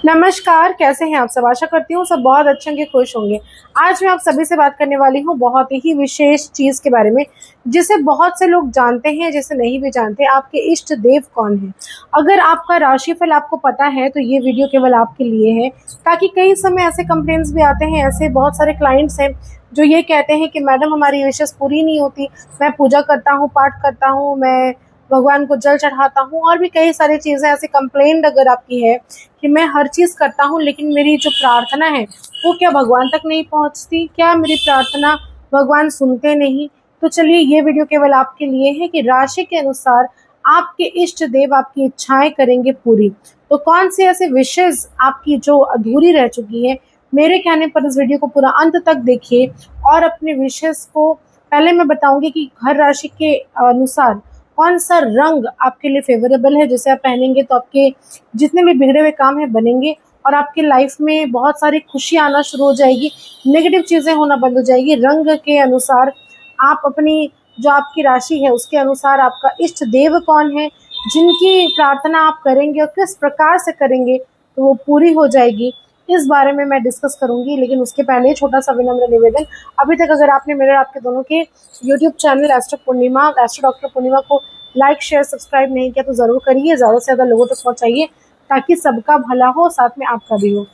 नमस्कार, कैसे हैं आप सब। आशा करती हूँ सब बहुत अच्छे होंगे, खुश होंगे। आज मैं आप सभी से बात करने वाली हूँ बहुत ही विशेष चीज़ के बारे में, जिसे बहुत से लोग जानते हैं, जिसे नहीं भी जानते। आपके इष्ट देव कौन है? अगर आपका राशिफल आपको पता है तो ये वीडियो केवल आपके लिए है, ताकि कई समय ऐसे कंप्लेंट्स भी आते हैं, ऐसे बहुत सारे क्लाइंट्स हैं जो ये कहते हैं कि मैडम हमारी विशेष पूरी नहीं होती। मैं पूजा करता हूँ, पाठ करता हूँ, मैं भगवान को जल चढ़ाता हूँ और भी कई सारी चीज़ें। ऐसी कंप्लेंट अगर आपकी है कि मैं हर चीज़ करता हूँ लेकिन मेरी जो प्रार्थना है वो क्या भगवान तक नहीं पहुँचती, क्या मेरी प्रार्थना भगवान सुनते नहीं, तो चलिए ये वीडियो केवल आपके लिए है कि राशि के अनुसार आपके इष्ट देव आपकी इच्छाएं करेंगे पूरी। तो कौन सी ऐसे विशेष आपकी जो अधूरी रह चुकी है, मेरे कहने पर इस वीडियो को पूरा अंत तक देखिए। और अपने विशेष को पहले मैं बताऊंगी कि हर राशि के अनुसार कौन सा रंग आपके लिए फेवरेबल है, जिसे आप पहनेंगे तो आपके जितने भी बिगड़े हुए काम है बनेंगे और आपकी लाइफ में बहुत सारी खुशी आना शुरू हो जाएगी, नेगेटिव चीज़ें होना बंद हो जाएगी। रंग के अनुसार आप अपनी जो आपकी राशि है उसके अनुसार आपका इष्ट देव कौन है, जिनकी प्रार्थना आप करेंगे और किस प्रकार से करेंगे तो वो पूरी हो जाएगी, इस बारे में मैं डिस्कस करूंगी। लेकिन उसके पहले छोटा सा विनम्र निवेदन, अभी तक अगर आपने मेरे आपके दोनों के यूट्यूब चैनल एस्ट्रो पूर्णिमा, एस्ट्रो डॉक्टर पूर्णिमा को लाइक शेयर सब्सक्राइब नहीं किया तो ज़रूर करिए, ज़्यादा से ज़्यादा लोगों तक पहुँचाइए ताकि सबका भला हो, साथ में आपका भी हो।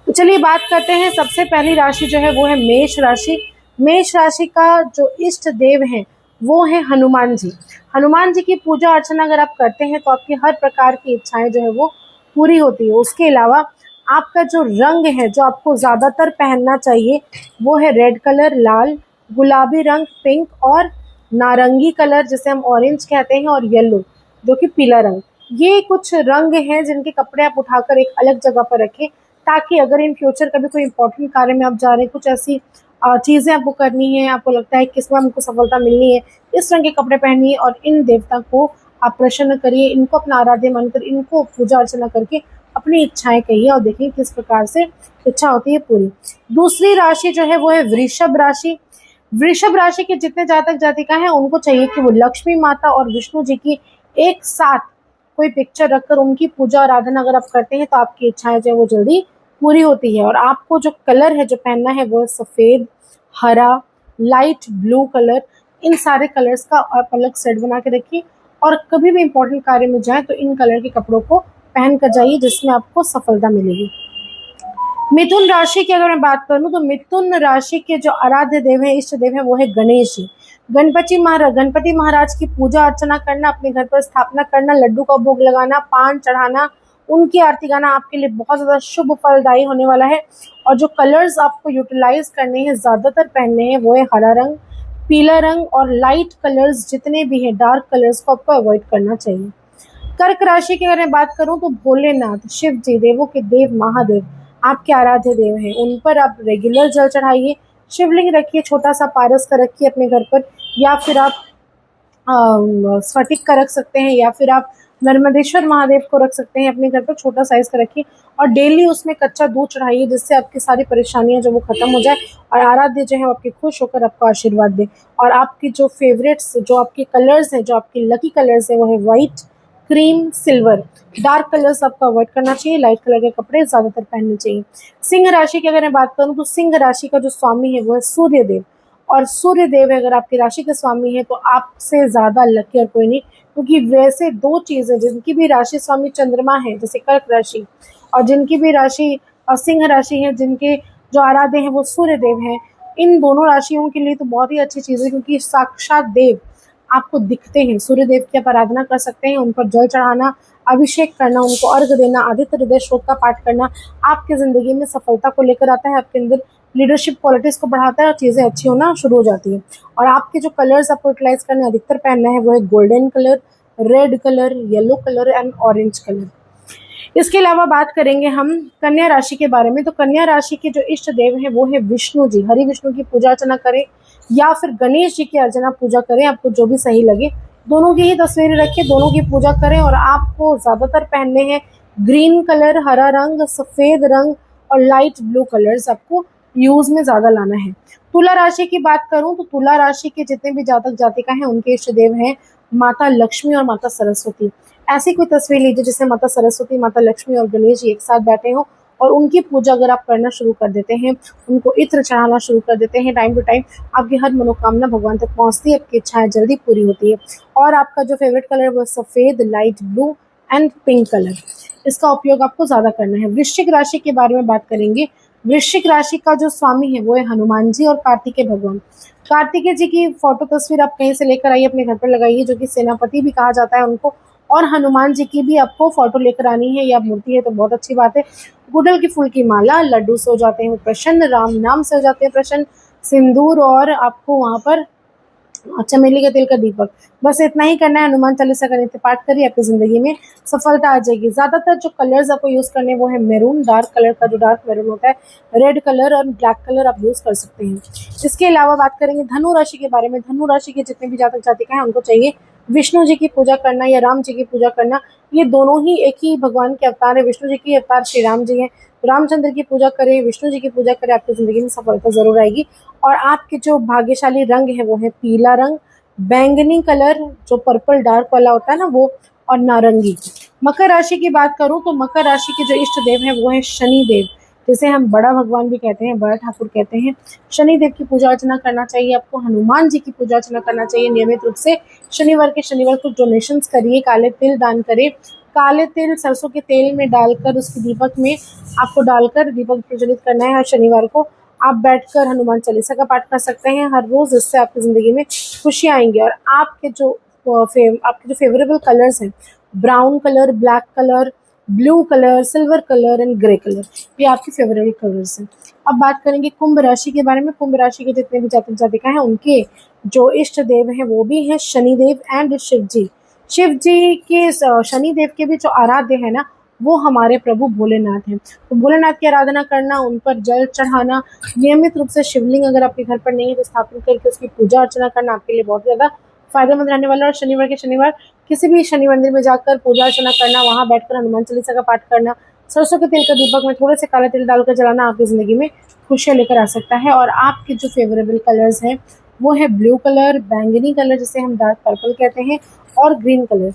तो चलिए बात करते हैं। सबसे पहली राशि जो है वो है मेष राशि। मेष राशि का जो इष्ट देव है वो है हनुमान जी। हनुमान जी की पूजा अर्चना अगर आप करते हैं तो आपकी हर प्रकार की इच्छाएं जो है वो पूरी होती है। उसके अलावा आपका जो रंग है जो आपको ज़्यादातर पहनना चाहिए वो है रेड कलर, लाल, गुलाबी रंग, पिंक और नारंगी कलर जिसे हम ऑरेंज कहते हैं, और येलो जो कि पीला रंग। ये कुछ रंग हैं जिनके कपड़े आप उठाकर एक अलग जगह पर रखें, ताकि अगर इन फ्यूचर कभी कोई इंपॉर्टेंट कार्य में आप जा रहे हैं, कुछ ऐसी चीज़ें आपको करनी है, आपको लगता है कि इसमें हमको सफलता मिलनी है, इस रंग के कपड़े पहनिए और इन देवता को आप प्रसन्न करिए, इनको अपना आराध्य मानकर इनको पूजा अर्चना करके अपनी इच्छाएं कहिए और देखिए किस प्रकार से इच्छा होती है पूरी। दूसरी राशि जो है वो है वृषभ राशि। वृषभ राशि के जितने जातक जातिका हैं उनको चाहिए कि वो लक्ष्मी माता और विष्णु जी की एक साथ कोई पिक्चर रखकर उनकी पूजा आराधना अगर आप करते हैं तो आपकी इच्छाएं जो है वो जल्दी पूरी होती है। और आपको जो कलर है जो पहनना है वो है सफ़ेद, हरा, लाइट ब्लू कलर। इन सारे कलर्स का आप अलग सेट बना के रखिए और कभी भी इंपॉर्टेंट कार्य में जाए तो इन कलर के कपड़ों को पहन कर जाइए, जिसमें आपको सफलता मिलेगी। मिथुन राशि की अगर मैं बात करूं तो मिथुन राशि के जो आराध्य देव है, इष्ट देव है वो है गणेश जी। गणपति महाराज की पूजा अर्चना करना, अपने घर पर स्थापना करना, लड्डू का भोग लगाना, पान चढ़ाना, उनकी आरती गाना आपके लिए बहुत ज़्यादा शुभ फलदायी होने वाला है। और जो कलर्स आपको यूटिलाइज करने हैं, ज़्यादातर पहनने हैं, वो है हरा रंग, पीला रंग और लाइट कलर्स जितने भी हैं, डार्क कलर्स को आपको अवॉइड करना चाहिए। कर्क राशि की अगर मैं बात करूं तो भोलेनाथ, शिव जी, देवों के देव महादेव आपके आराध्य देव हैं, उन पर आप रेगुलर जल चढ़ाइए। शिवलिंग रखिए, छोटा सा पारस का रखिए अपने घर पर, या फिर आप स्फटिक का रख सकते हैं, या फिर आप नर्मदेश्वर महादेव को रख सकते हैं अपने घर पर, छोटा साइज का रखिए। और डेली उसमें कच्चा दूध चढ़ाइए, जिससे आपकी सारी परेशानियां जो वो खत्म हो जाए और आराध्य जो है वो आपके खुश होकर आपको आशीर्वाद दे। और आपकी जो फेवरेट्स, जो आपके कलर्स हैं, जो आपके लकी कलर्स हैं वो है white, cream, silver. Dark colours आपको अवॉइड करना चाहिए, लाइट कलर के कपड़े ज़्यादातर पहनने चाहिए। सिंह राशि की अगर मैं बात करूं तो सिंह राशि का जो स्वामी है वो है सूर्य देव। और सूर्य देव अगर आपकी राशि के स्वामी है तो आपसे ज़्यादा लकी और कोई नहीं, क्योंकि वैसे दो चीज़ें, जिनकी भी राशि स्वामी चंद्रमा है जैसे कर्क राशि, और जिनकी भी राशि सिंह राशि है, जिनके जो आराध्य हैं वो सूर्य देव हैं, इन दोनों राशियों के लिए तो बहुत ही अच्छी चीज़ है, क्योंकि साक्षात देव आपको दिखते हैं। सूर्य देव की आप आराधना कर सकते हैं, उन पर जल चढ़ाना, अभिषेक करना, उनको अर्घ देना, आदित्य हृदय श्लोक का पाठ करना आपकी ज़िंदगी में सफलता को लेकर आता है, आपके अंदर लीडरशिप क्वालिटीज़ को बढ़ाता है और चीज़ें अच्छी होना शुरू हो जाती हैं। और आपके जो कलर्स आपको यूटिलाइज करने अधिकतर पहनना है वो है golden colour, red colour, yellow colour and orange colour. इसके अलावा बात करेंगे हम कन्या राशि के बारे में। तो कन्या राशि के जो इष्ट देव हैं वो है विष्णु जी। हरि विष्णु की पूजा अर्चना करें या फिर गणेश जी की अर्चना पूजा करें, आपको जो भी सही लगे। दोनों की ही तस्वीरें रखिए, दोनों की पूजा करें। और आपको ज़्यादातर पहनने हैं ग्रीन कलर, हरा रंग, सफ़ेद रंग और लाइट ब्लू कलर्स आपको यूज़ में ज़्यादा लाना है। तुला राशि की बात करूं तो तुला राशि के जितने भी जातक जातिका हैं उनके इष्ट देव हैं माता लक्ष्मी और माता सरस्वती। ऐसी कोई तस्वीर लीजिए जिसमें माता सरस्वती, माता लक्ष्मी और गणेश जी एक साथ बैठे हों और उनकी पूजा अगर आप करना शुरू कर देते हैं, उनको इत्र चढ़ाना शुरू कर देते हैं टाइम टू टाइम, आपकी हर मनोकामना भगवान तक पहुँचती है, आपकी इच्छाएँ जल्दी पूरी होती है। और आपका जो फेवरेट कलर वो सफ़ेद, light blue and pink colour, इसका उपयोग आपको ज़्यादा करना है। वृश्चिक राशि के बारे में बात करेंगे। वृश्चिक राशि का जो स्वामी है वो है हनुमान जी और कार्तिकेय भगवान। कार्तिकेय जी की फोटो तस्वीर आप कहीं से लेकर आइए, अपने घर पर लगाइए, जो कि सेनापति भी कहा जाता है उनको। और हनुमान जी की भी आपको फोटो लेकर आनी है, या मूर्ति है तो बहुत अच्छी बात है। गुड़हल के फूल की माला, लड्डू से हो जाते हैं प्रसन्न, राम नाम से हो जाते हैं प्रसन्न, सिंदूर और आपको वहाँ पर चमेली के तेल का दीपक, बस इतना ही करना है। हनुमान चालीसा का नित्य पाठ करिए, आपकी ज़िंदगी में सफलता आ जाएगी। ज़्यादातर जो कलर्स आपको यूज़ करने हैं वो है मैरून, डार्क कलर का जो डार्क मैरून होता है, रेड कलर और ब्लैक कलर आप यूज़ कर सकते हैं। इसके अलावा बात करेंगे धनु राशि के बारे में। धनु राशि के जितने भी जातक जातिका हैं उनको चाहिए विष्णु जी की पूजा करना या राम जी की पूजा करना। ये दोनों ही एक ही भगवान के अवतार है। विष्णु जी की अवतार श्री राम जी हैं, रामचंद्र की पूजा करें, विष्णु जी की पूजा करें, आपकी ज़िंदगी में सफलता ज़रूर आएगी। और आपके जो भाग्यशाली रंग है वो है पीला रंग, बैंगनी कलर जो पर्पल डार्क वाला होता है ना वो, और नारंगी। मकर राशि की बात करूं तो मकर राशि के जो इष्ट देव हैं वो है शनि देव, जिसे हम बड़ा भगवान भी कहते हैं, बड़ा ठाकुर कहते हैं। शनि देव की पूजा अर्चना करना चाहिए आपको। हनुमान जी की पूजा अर्चना करना चाहिए नियमित रूप से। शनिवार के शनिवार को डोनेशंस करिए, काले तिल दान करें। काले तिल सरसों के तेल में डालकर उसकी दीपक में आपको डालकर दीपक प्रज्वलित करना है। हर शनिवार को आप बैठकर हनुमान चालीसा का पाठ कर सकते हैं हर रोज़, इससे आपकी ज़िंदगी में खुशियाँ आएंगी। और आपके जो फेवरेबल कलर्स हैं, brown colour, black colour, blue colour, silver colour and grey colour, ये आपके फेवरेबल कलर्स हैं। अब बात करेंगे कुंभ राशि के बारे में। कुंभ राशि के जितने भी जातक जातिका हैं उनके जो इष्ट देव हैं वो भी हैं शनिदेव एंड शिव जी। शिव जी के शनि देव के भी जो आराध्य है ना वो हमारे प्रभु भोलेनाथ हैं। तो भोलेनाथ की आराधना करना, उन पर जल चढ़ाना, नियमित रूप से शिवलिंग अगर आपके घर पर नहीं है तो स्थापित करके उसकी पूजा अर्चना करना आपके लिए बहुत ज़्यादा फायदेमंद रहने वाला है। और शनिवार के शनिवार किसी भी शनि मंदिर में जाकर पूजा अर्चना करना, वहाँ बैठकर हनुमान चालीसा का पाठ करना, सरसों के तेल का दीपक में थोड़े से काला तिल डालकर जलाना आपकी ज़िंदगी में खुशियाँ लेकर आ सकता है। और आपके जो फेवरेबल कलर्स हैं वो है ब्लू कलर, बैंगनी कलर जिसे हम डार्क पर्पल कहते हैं, और ग्रीन कलर।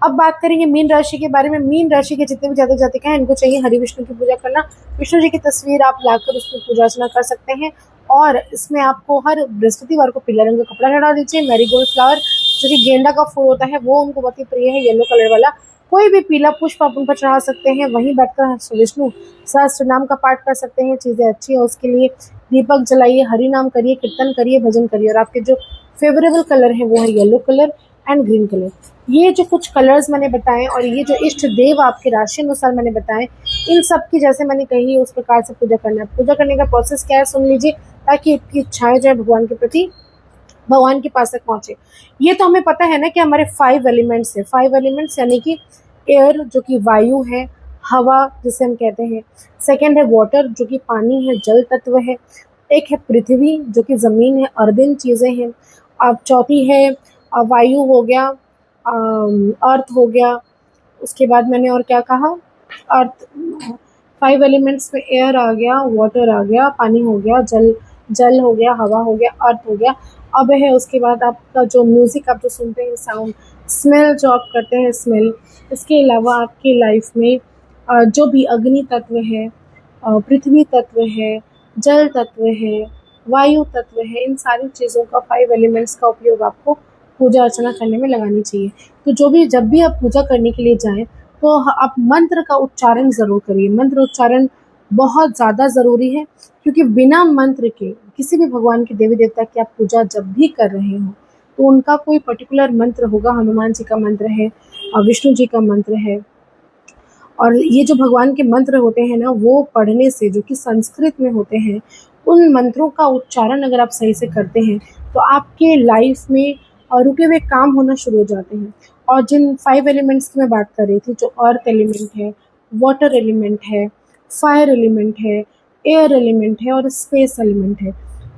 अब बात करेंगे मीन राशि के बारे में। मीन राशि के जितने भी जातक जातिका हैं इनको चाहिए हरि विष्णु की पूजा करना। विष्णु जी की तस्वीर आप लाकर उसकी पूजा अर्चना कर सकते हैं। और इसमें आपको हर बृहस्पतिवार को पीला रंग का कपड़ा चढ़ा दीजिए। मैरीगोल्ड फ्लावर जो कि गेंदा का फूल होता है वो उनको बहुत ही प्रिय है, येलो कलर वाला। कोई भी पीला पुष्प आप उन पर चढ़ा सकते हैं। वहीं बैठकर विष्णु सहस्त्र नाम का पाठ कर सकते हैं। चीज़ें अच्छी हैं उसके लिए। दीपक जलाइए, हरि नाम करिए, कीर्तन करिए, भजन करिए। और आपके जो फेवरेबल कलर है वो है yellow colour and green colour. ये जो कुछ कलर्स मैंने बताए और ये जो इष्ट देव आपके राशि अनुसार मैंने बताए, इन सब की जैसे मैंने कही उस प्रकार से पूजा करना है। पूजा करने का प्रोसेस क्या है सुन लीजिए, ताकि आपकी इच्छाएं जो है भगवान के प्रति, भगवान के पास तक पहुँचे। ये तो हमें पता है ना कि हमारे 5 एलिमेंट्स है। 5 एलिमेंट्स यानी कि एयर जो कि वायु है, हवा जिसे हम कहते हैं, सेकेंड है वाटर जो कि पानी है, जल तत्व है, एक है पृथ्वी जो कि ज़मीन है, अर्दिन चीज़ें हैं। अब चौथी है वायु हो गया, अर्थ हो गया। उसके बाद मैंने और क्या कहा, अर्थ, 5 एलिमेंट्स में एयर आ गया, वाटर आ गया, पानी हो गया, जल जल हो गया, हवा हो गया, अर्थ हो गया। अब है उसके बाद आपका जो म्यूज़िक आप जो सुनते हैं, साउंड, स्मेल जो आप करते हैं, स्मेल। इसके अलावा आपकी लाइफ में जो भी अग्नि तत्व है, पृथ्वी तत्व है, जल तत्व है, वायु तत्व है, इन सारी चीज़ों का 5 एलिमेंट्स का उपयोग आपको पूजा अर्चना करने में लगानी चाहिए। तो जब भी आप पूजा करने के लिए जाएं तो आप मंत्र का उच्चारण ज़रूर करिए। मंत्र उच्चारण बहुत ज़्यादा ज़रूरी है, क्योंकि बिना मंत्र के किसी भी भगवान के देवी देवता की आप पूजा जब भी कर रहे हो तो उनका कोई पर्टिकुलर मंत्र होगा। हनुमान जी का मंत्र है, विष्णु जी का मंत्र है। और ये जो भगवान के मंत्र होते हैं ना वो पढ़ने से, जो कि संस्कृत में होते हैं, उन मंत्रों का उच्चारण अगर आप सही से करते हैं तो आपके लाइफ में रुके हुए काम होना शुरू हो जाते हैं। और जिन 5 एलिमेंट्स की मैं बात कर रही थी, जो अर्थ एलिमेंट है, वाटर एलिमेंट है, फायर एलिमेंट है, एयर एलिमेंट है और स्पेस एलिमेंट है,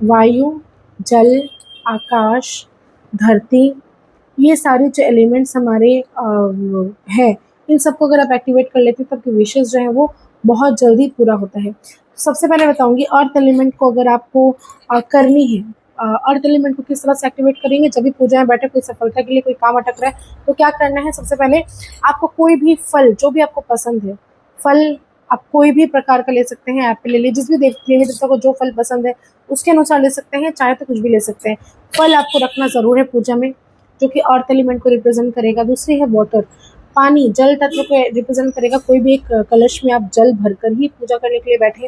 वायु, जल, आकाश, धरती, ये सारे जो एलिमेंट्स हमारे हैं, इन सबको अगर आप एक्टिवेट कर लेते हैं तो आपकी विशेष जो है वो बहुत जल्दी पूरा होता है। सबसे पहले बताऊंगी अर्थ एलिमेंट को अगर आपको करनी है, अर्थ एलिमेंट को किस तरह से एक्टिवेट करेंगे। जब भी पूजा में बैठे, कोई सफलता के लिए कोई काम अटक रहा है तो क्या करना है, सबसे पहले आपको कोई भी फल जो भी आपको पसंद है, फल आप कोई भी प्रकार का ले सकते हैं, एप्पल ले लीजिए, जिस भी देवी देवता को जो फल पसंद है उसके अनुसार ले सकते हैं, चाहे तो कुछ भी ले सकते हैं। फल आपको रखना जरूर है पूजा में, जो कि अर्थ एलिमेंट को रिप्रेजेंट करेगा। दूसरी है वाटर, पानी जल तत्व को रिप्रेजेंट करेगा। कोई भी एक कलश में आप जल भरकर ही पूजा करने के लिए बैठे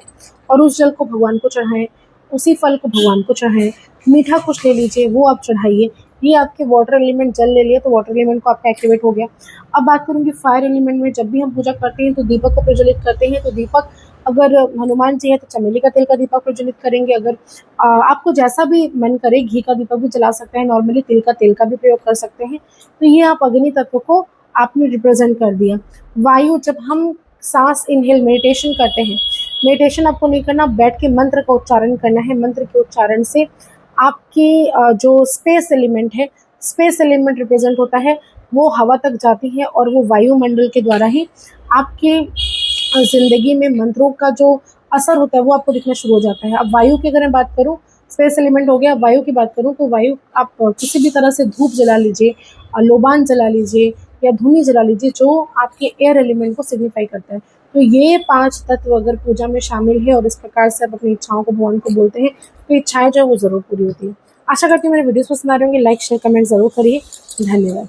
और उस जल को भगवान को चढ़ाएं, उसी फल को भगवान को चढ़ाएं। मीठा कुछ ले लीजिए, वो आप चढ़ाइए। ये आपके वाटर एलिमेंट, जल ले लिए तो वाटर एलिमेंट को आपका एक्टिवेट हो गया। अब बात करूंगी फायर एलिमेंट में। जब भी हम पूजा करते हैं तो दीपक को प्रज्वलित करते हैं, तो दीपक अगर हनुमान जी है तो चमेली का तेल का दीपक प्रज्वलित करेंगे। अगर आपको जैसा भी मन करे घी का दीपक भी जला सकते हैं, नॉर्मली तिल का तेल का भी प्रयोग कर सकते हैं। तो ये आप अग्नि तत्व को आपने रिप्रेजेंट कर दिया। वायु, जब हम सांस इनहेल मेडिटेशन करते हैं, मेडिटेशन आपको नहीं करना, बैठ के मंत्र का उच्चारण करना है। मंत्र के उच्चारण से आपकी जो स्पेस एलिमेंट है, स्पेस एलिमेंट रिप्रेजेंट होता है, वो हवा तक जाती है और वो वायुमंडल के द्वारा ही आपके जिंदगी में मंत्रों का जो असर होता है वो आपको दिखना शुरू हो जाता है। अब वायु की अगर मैं बात करूँ, स्पेस एलिमेंट हो गया, वायु की बात करूँ तो वायु आप किसी भी तरह से धूप जला लीजिए, लोबान जला लीजिए या धूनी जला लीजिए, जो आपके एयर एलिमेंट को सिग्निफाई करता है। तो ये 5 तत्व अगर पूजा में शामिल है और इस प्रकार से आप अपनी इच्छाओं को भगवान को बोलते हैं तो इच्छाएं जो है वो जरूर पूरी होती है। आशा करती हूँ मेरे वीडियोस पसंद आ रहे होंगे। लाइक शेयर कमेंट जरूर करिए। धन्यवाद।